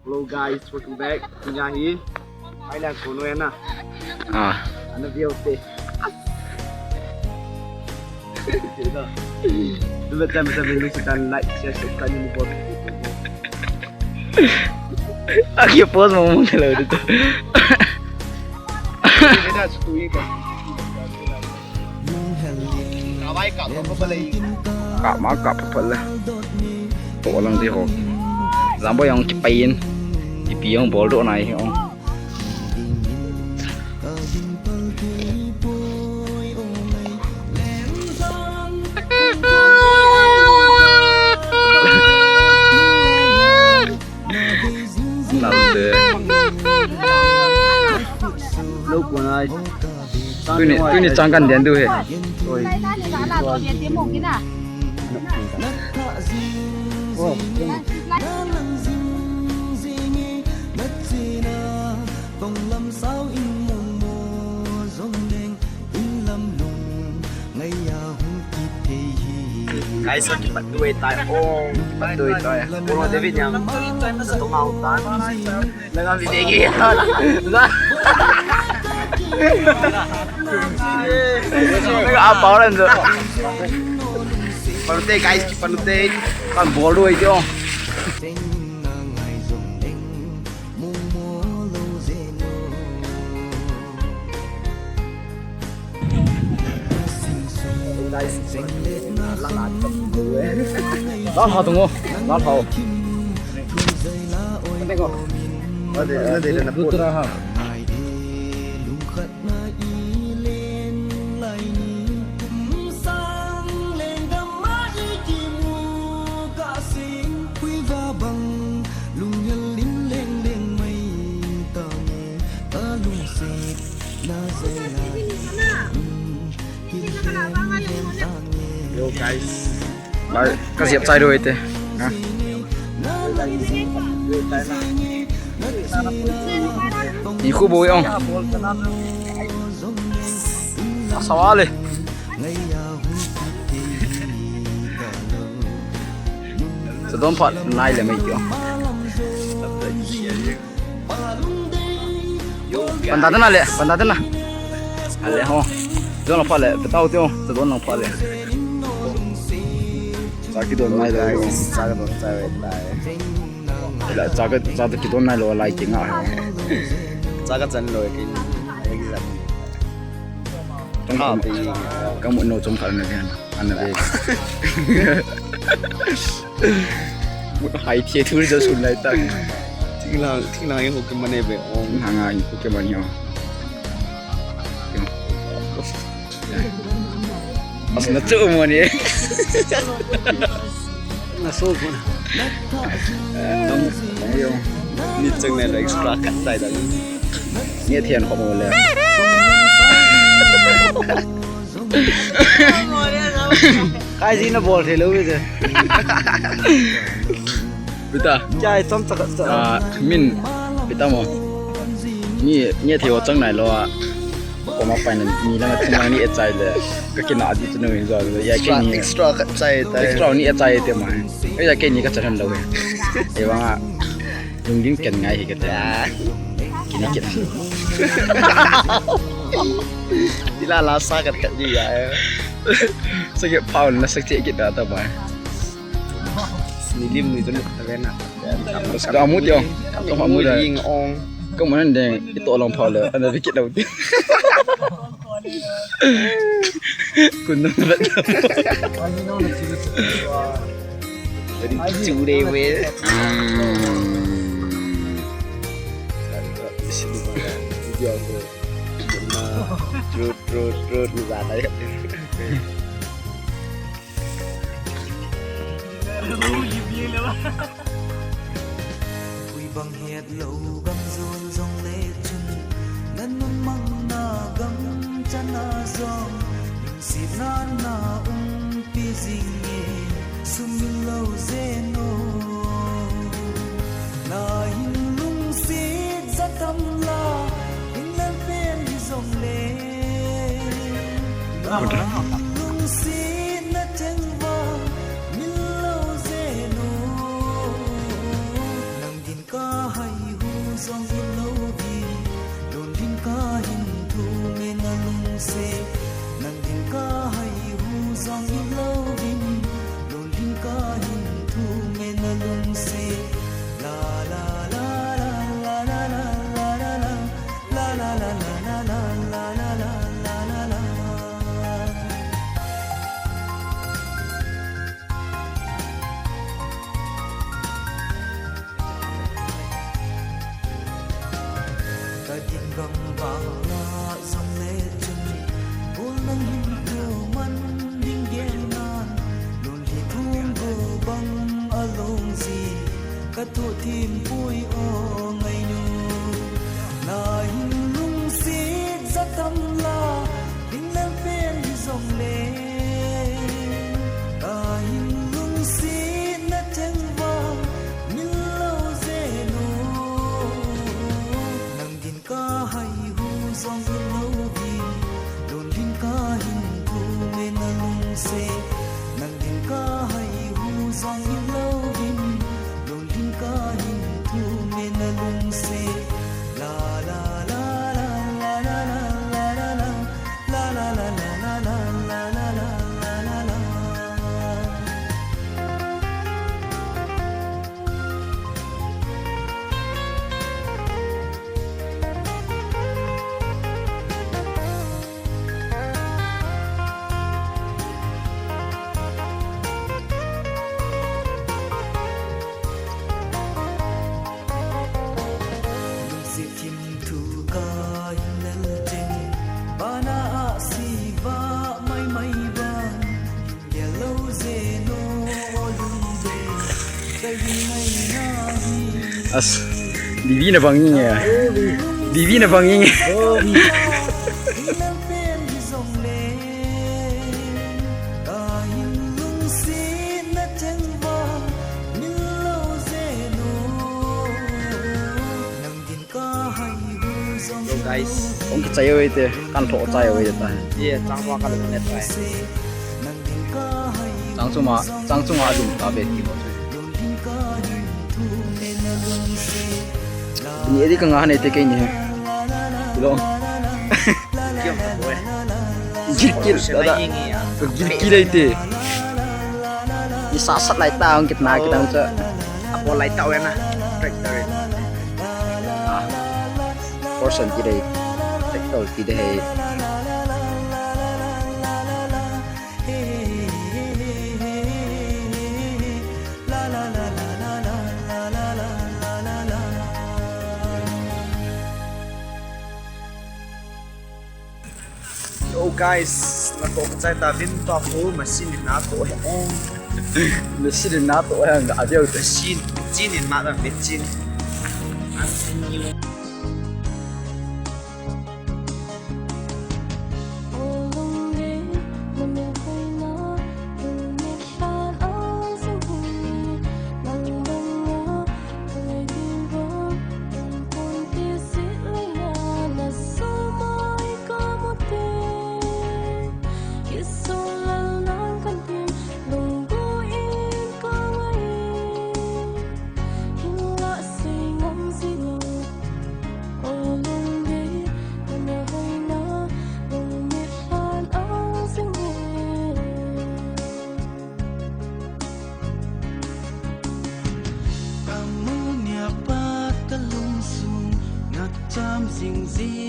Hello guys, welcome back. Punya hi. Ai là của Noel à? Anh là VOT. Dulu time mình sẽ like, share, subscribe ini buat. Aku pause mau ngomong kalau itu. Beda setui kan. Kawai kau apa beli? Kak mau kak apa lah? Tổ lần thì họ làm bao nhiêu pin, pin bộ độ này không? Lâu của này. Tôi này trang cần điện tôi hết. Rồi. Cái sao chỉ bắt đuôi tai ô bắt đuôi tai ô nó David nhang tôi mau tan lấy cái gì kia ra cái áo bảo lên rồi panute guys panute còn bó đuôi chứ không lót hầu tùng ngô lót hầu cái ngô ở đây là nắp bút ra hả Yo guys, lại cái diệp trái đuôi thế, nhìn khu bụi không? Sao đi? Sẽ đón phật này là mấy kiểu? Bạn ta thế nào lệ? Bạn ta thế nào? Lệ không? Đón lòng phật lệ, phải tao tiêu, sẽ đón lòng phật lệ. Cái đồn này là cái đồn này là cái đồn này là lại tiếng à cái chân rồi cái gì trong thì các muốn nấu trong phần này ăn là về một hai thiệt thứ giờ xuống lại tăng thích là cái hộp cái này về ông hàng ngày hộp cái bao nhiêu nó chưa mà nhỉ là số của không yêu nít chân này là extra cắt tay đó nghĩa thiền có một lần cái gì nó bol thì lâu bây giờ Bita trai trong min Bita mo nghĩa thiền trong này lo có một bài này ni là cái này ni trái là cái nào đi cho nó rồi vậy cái ni extra cắt tay extra ni trái thì mà cái ni cái trái đâu vậy thì bằng à dùng đến cần ngay thì cái này cái này đi là xa cắt cắt gì vậy sao cái pound nó sẽ chạy cái đó tao bảo ni lim ni tuh tak enak kamu tiong kamu dah ying ong kamu nanti itu orang power anda fikir dah betul kuno betul jadi cu dewe video aku trut như vậy đấy bằng hiệt lâu găm rôn rong lê chân ngân măng na găm chân na rong nhưng xịt na pi zinge sum lâu zeno na hin lung xịt ra tâm la hin lên bên đi rong lê lung xịt na chân vang min lâu zeno nang din ka lim pui o ngày nu na hin lung si za tam la ding lam pen zong le ta hin lung si na chang wa min lo ze nu nang gin ka hai hu zong lo vi don din ka hin tu me na lung se nang din ka hai hu zong lo vi don din ka hin tu me na lung se la la la la la la la la la la la la la la la la la la. as bibi na bang nghe bibi na bang nghe guys ông cái trái ơi thế căn thổ trái ơi ta yeah trang hoa cái này này trang chung mà dùng ta về thì ni đi cái ngã này thì cái gì đúng gil ada gil đây thì đi sát sát lại tao ông kịch na kita ông sợ apa lại tao em à tractor portion thì đây tractor thì đây oh guys na to chai ta vin to full machine na to on machine na to ang ada machine chin in ma da machine Jam sing zi